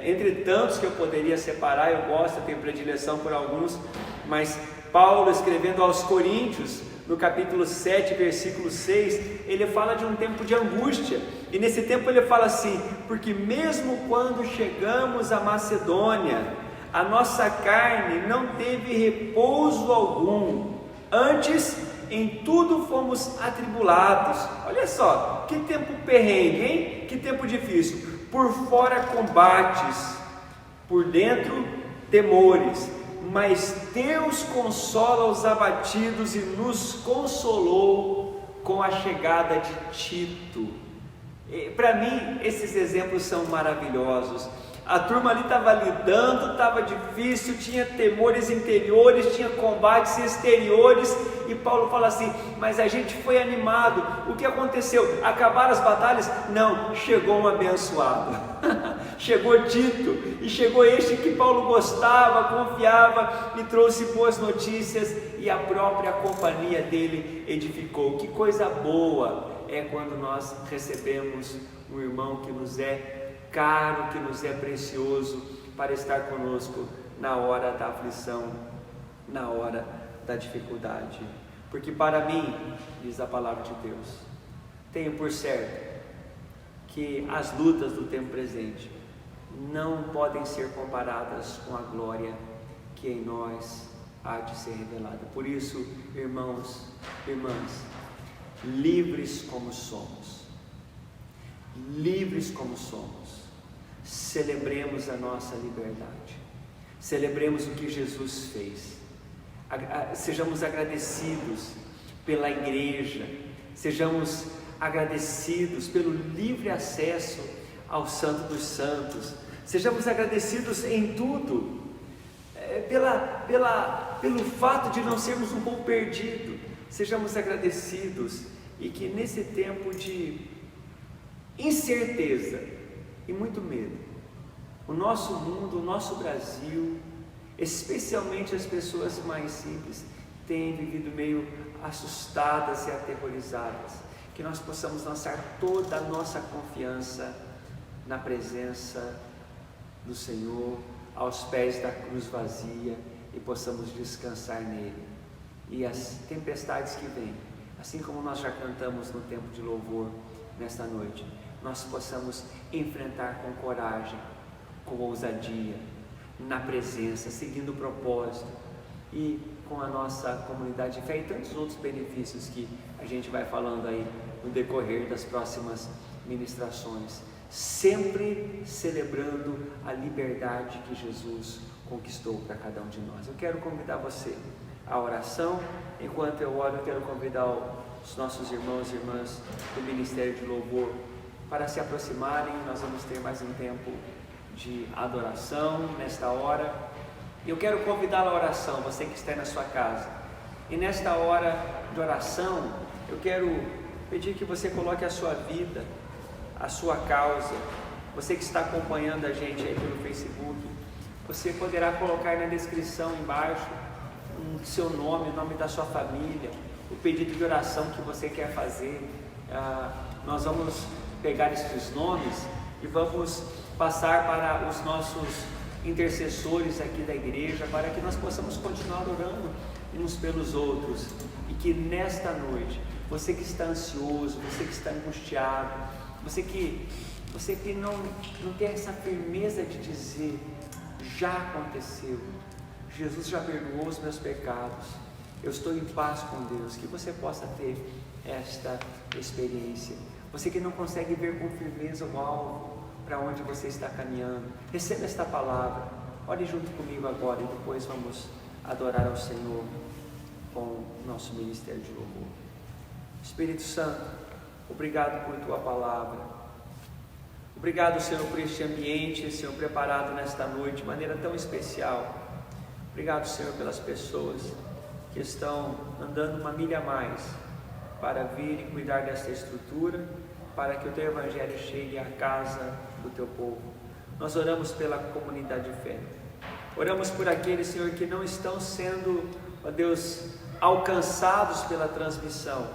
Entre tantos que eu poderia separar, eu tenho predileção por alguns, mas Paulo, escrevendo aos Coríntios, no capítulo 7, versículo 6, ele fala de um tempo de angústia, e nesse tempo ele fala assim: porque mesmo quando chegamos à Macedônia, a nossa carne não teve repouso algum, antes em tudo fomos atribulados. Olha só, que tempo perrengue, hein? Que tempo difícil. Por fora combates, por dentro temores, mas Deus consola os abatidos e nos consolou com a chegada de Tito. Para mim, esses exemplos são maravilhosos. A turma ali estava lidando, estava difícil, tinha temores interiores, tinha combates exteriores, e Paulo fala assim: mas a gente foi animado. O que aconteceu? Acabaram as batalhas? Não, chegou um abençoado. Chegou Tito, e chegou este que Paulo gostava, confiava, e trouxe boas notícias, e a própria companhia dele edificou. Que coisa boa é quando nós recebemos um irmão que nos é caro, que nos é precioso, para estar conosco na hora da aflição, na hora da dificuldade. Porque para mim, diz a palavra de Deus, tenho por certo que as lutas do tempo presente não podem ser comparadas com a glória que em nós há de ser revelada. Por isso, irmãos, irmãs, livres como somos, celebremos a nossa liberdade, celebremos o que Jesus fez. Sejamos agradecidos pela igreja, sejamos agradecidos pelo livre acesso ao Santo dos Santos, sejamos agradecidos em tudo, pelo fato de não sermos um povo perdido, sejamos agradecidos, e que nesse tempo de incerteza e muito medo, o nosso mundo, o nosso Brasil, especialmente as pessoas mais simples, têm vivido meio assustadas e aterrorizadas, que nós possamos lançar toda a nossa confiança na presença do Senhor, aos pés da cruz vazia, e possamos descansar nele. E as tempestades que vêm, assim como nós já cantamos no tempo de louvor nesta noite, nós possamos enfrentar com coragem, com ousadia, na presença, seguindo o propósito, e com a nossa comunidade de fé e tantos outros benefícios que a gente vai falando aí no decorrer das próximas ministrações, sempre celebrando a liberdade que Jesus conquistou para cada um de nós. Eu quero convidar você à oração. Enquanto eu oro, eu quero convidar os nossos irmãos e irmãs do Ministério de Louvor para se aproximarem. Nós vamos ter mais um tempo de adoração nesta hora. Eu quero convidá-la à oração, você que está aí na sua casa. E nesta hora de oração, eu quero pedir que você coloque a sua vida, a sua causa. Você que está acompanhando a gente aí pelo Facebook, você poderá colocar na descrição embaixo o seu nome, o nome da sua família, o pedido de oração que você quer fazer. Nós vamos pegar esses nomes e vamos passar para os nossos intercessores aqui da igreja, para que nós possamos continuar orando uns pelos outros, e que nesta noite, você que está ansioso, você que está angustiado, você que não tem essa firmeza de dizer, já aconteceu, Jesus já perdoou os meus pecados, eu estou em paz com Deus, que você possa ter esta experiência. Você que não consegue ver com firmeza o alvo para onde você está caminhando, receba esta palavra, ore junto comigo agora, e depois vamos adorar ao Senhor com o nosso ministério de louvor. Espírito Santo, obrigado por tua palavra, obrigado, Senhor, por este ambiente, Senhor, preparado nesta noite de maneira tão especial. Obrigado, Senhor, pelas pessoas que estão andando uma milha a mais para vir e cuidar desta estrutura, para que o teu evangelho chegue à casa do teu povo. Nós oramos pela comunidade de fé, oramos por aqueles, Senhor, que não estão sendo, ó Deus, alcançados pela transmissão,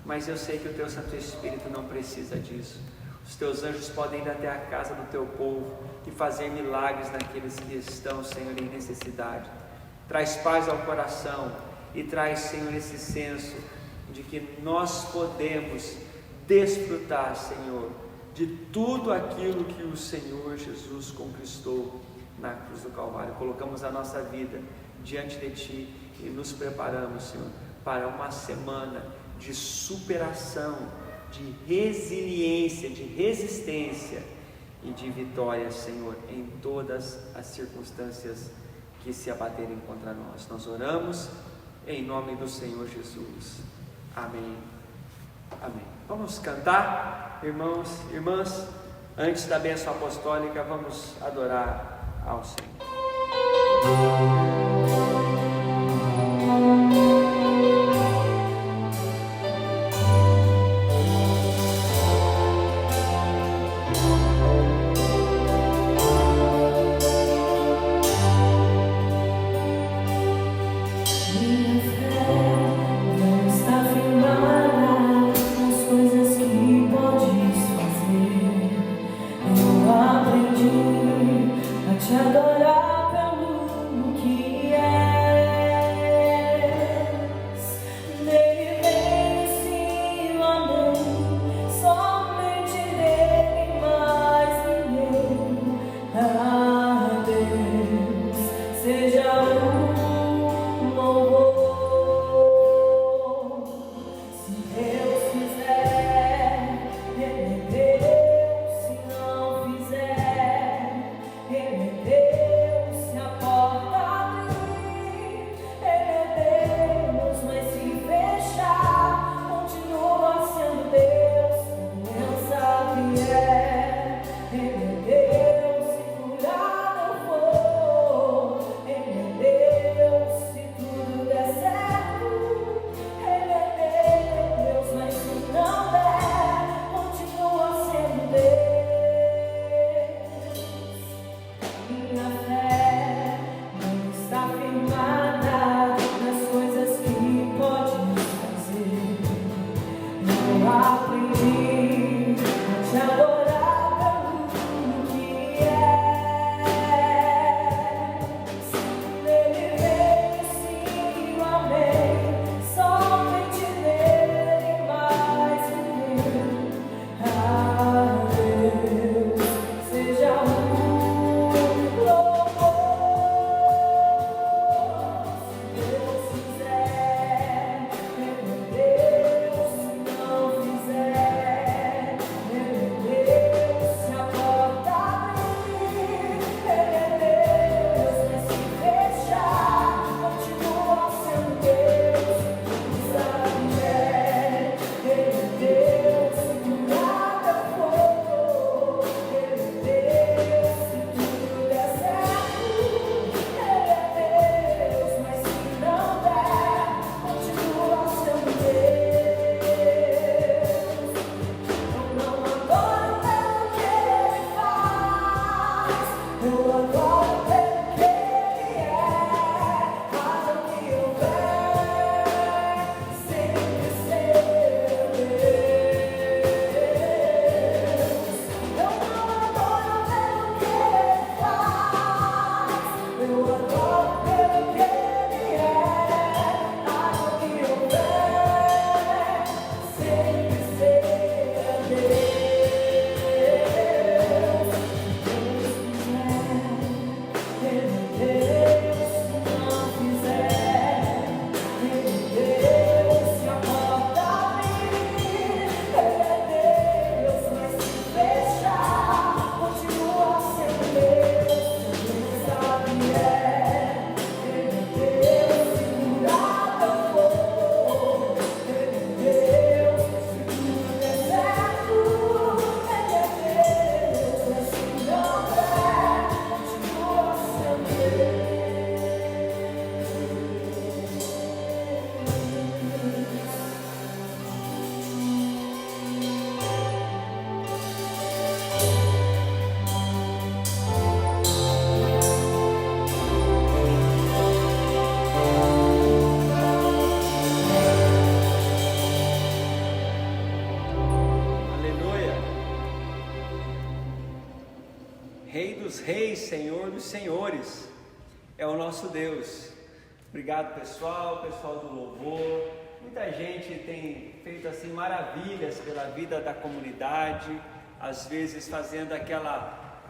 mas eu sei que o teu Santo Espírito não precisa disso. Os teus anjos podem ir até a casa do teu povo e fazer milagres naqueles que estão, Senhor, em necessidade. Traz paz ao coração e traz, Senhor, esse senso de que nós podemos desfrutar, Senhor, de tudo aquilo que o Senhor Jesus conquistou na cruz do Calvário. Colocamos a nossa vida diante de Ti e nos preparamos, Senhor, para uma semana de superação, de resiliência, de resistência e de vitória, Senhor, em todas as circunstâncias que se abaterem contra nós. Nós oramos em nome do Senhor Jesus. Amém. Amém. Vamos cantar, irmãos, irmãs, antes da bênção apostólica, vamos adorar ao Senhor. Te adorar pelo que Rei dos reis, Senhor dos senhores, é o nosso Deus. Obrigado pessoal do louvor. Muita gente tem feito assim maravilhas pela vida da comunidade, às vezes fazendo aquela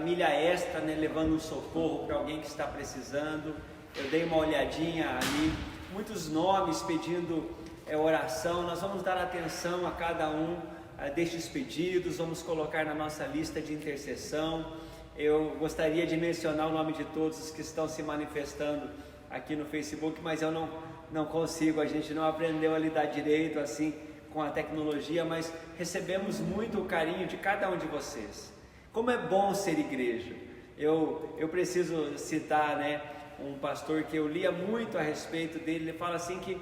milha extra, né, levando um socorro para alguém que está precisando. Eu dei uma olhadinha ali, muitos nomes pedindo oração. Nós vamos dar atenção a cada um destes pedidos, vamos colocar na nossa lista de intercessão. Eu gostaria de mencionar o nome de todos os que estão se manifestando aqui no Facebook, mas eu não consigo, a gente não aprendeu a lidar direito assim com a tecnologia, mas recebemos muito o carinho de cada um de vocês. Como é bom ser igreja. Eu preciso citar, né, um pastor que eu lia muito a respeito dele. Ele fala assim que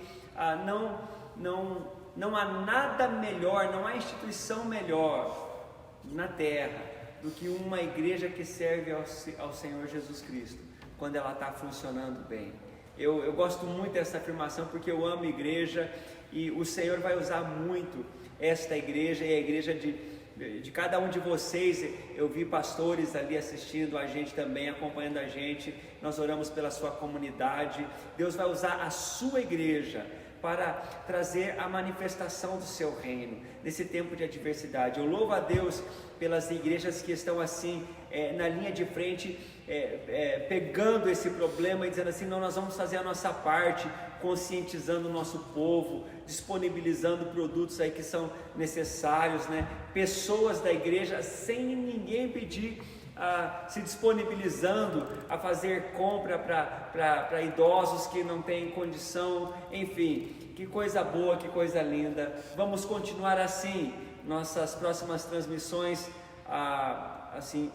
não há nada melhor, não há instituição melhor na terra do que uma igreja que serve ao Senhor Jesus Cristo, quando ela está funcionando bem. Eu gosto muito dessa afirmação porque eu amo igreja e o Senhor vai usar muito esta igreja e a igreja de cada um de vocês. Eu vi pastores ali assistindo a gente também, acompanhando a gente. Nós oramos pela sua comunidade. Deus vai usar a sua igreja para trazer a manifestação do seu reino nesse tempo de adversidade. Eu louvo a Deus pelas igrejas que estão assim na linha de frente, pegando esse problema e dizendo assim: não, nós vamos fazer a nossa parte, conscientizando o nosso povo, disponibilizando produtos aí que são necessários, né? Pessoas da igreja sem ninguém pedir, se disponibilizando a fazer compra para idosos que não têm condição. Enfim, que coisa boa, que coisa linda. Vamos continuar assim. Nossas próximas transmissões assim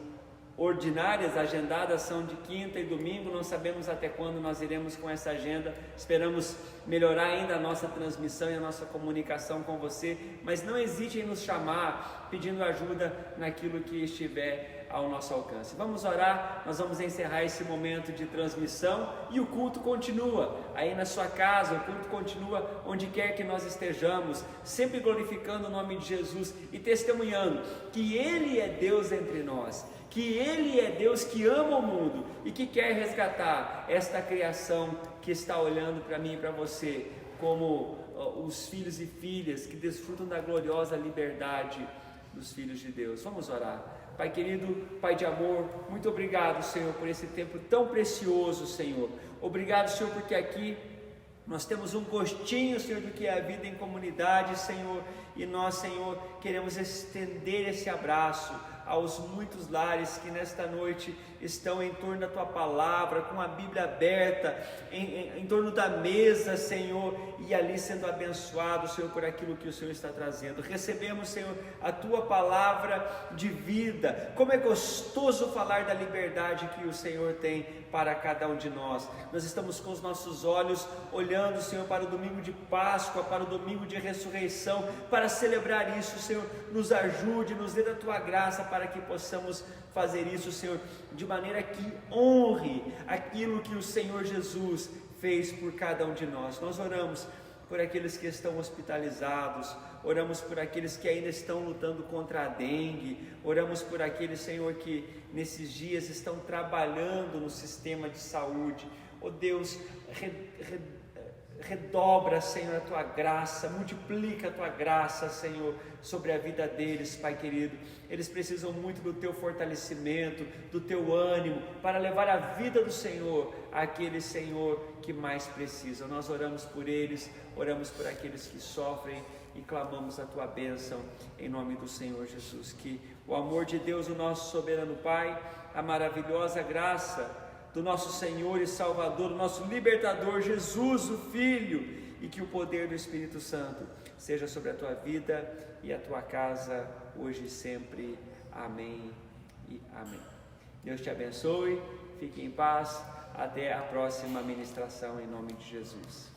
ordinárias, agendadas, são de quinta e domingo. Não sabemos até quando nós iremos com essa agenda. Esperamos melhorar ainda a nossa transmissão e a nossa comunicação com você, mas não hesite em nos chamar pedindo ajuda naquilo que estiver ao nosso alcance. Vamos orar, nós vamos encerrar esse momento de transmissão e o culto continua aí na sua casa, o culto continua onde quer que nós estejamos, sempre glorificando o nome de Jesus e testemunhando que Ele é Deus entre nós, que Ele é Deus que ama o mundo e que quer resgatar esta criação que está olhando para mim e para você como os filhos e filhas que desfrutam da gloriosa liberdade dos filhos de Deus. Vamos orar. Pai querido, Pai de amor, muito obrigado, Senhor, por esse tempo tão precioso, Senhor. Obrigado, Senhor, porque aqui nós temos um gostinho, Senhor, do que é a vida em comunidade, Senhor, e nós, Senhor, queremos estender esse abraço aos muitos lares que nesta noite estão em torno da Tua Palavra, com a Bíblia aberta, em torno da mesa, Senhor, e ali sendo abençoado, Senhor, por aquilo que o Senhor está trazendo. Recebemos, Senhor, a Tua Palavra de vida. Como é gostoso falar da liberdade que o Senhor tem para cada um de nós. Nós estamos com os nossos olhos olhando, Senhor, para o domingo de Páscoa, para o domingo de ressurreição, para celebrar isso, Senhor. Nos ajude, nos dê da Tua graça para que possamos fazer isso, Senhor, de maneira que honre aquilo que o Senhor Jesus fez por cada um de nós. Nós oramos por aqueles que estão hospitalizados, oramos por aqueles que ainda estão lutando contra a dengue, oramos por aqueles, Senhor, que nesses dias estão trabalhando no sistema de saúde. Oh Deus, redobra, Senhor, a Tua graça, multiplica a Tua graça, Senhor, sobre a vida deles, Pai querido. Eles precisam muito do Teu fortalecimento, do Teu ânimo, para levar a vida do Senhor àqueles, Senhor, que mais precisam. Nós oramos por eles, oramos por aqueles que sofrem e clamamos a Tua bênção em nome do Senhor Jesus. Que o amor de Deus, o nosso soberano Pai, a maravilhosa graça do nosso Senhor e Salvador, do nosso libertador Jesus, o Filho, e que o poder do Espírito Santo seja sobre a tua vida e a tua casa, hoje e sempre. Amém e amém. Deus te abençoe, fique em paz, até a próxima ministração em nome de Jesus.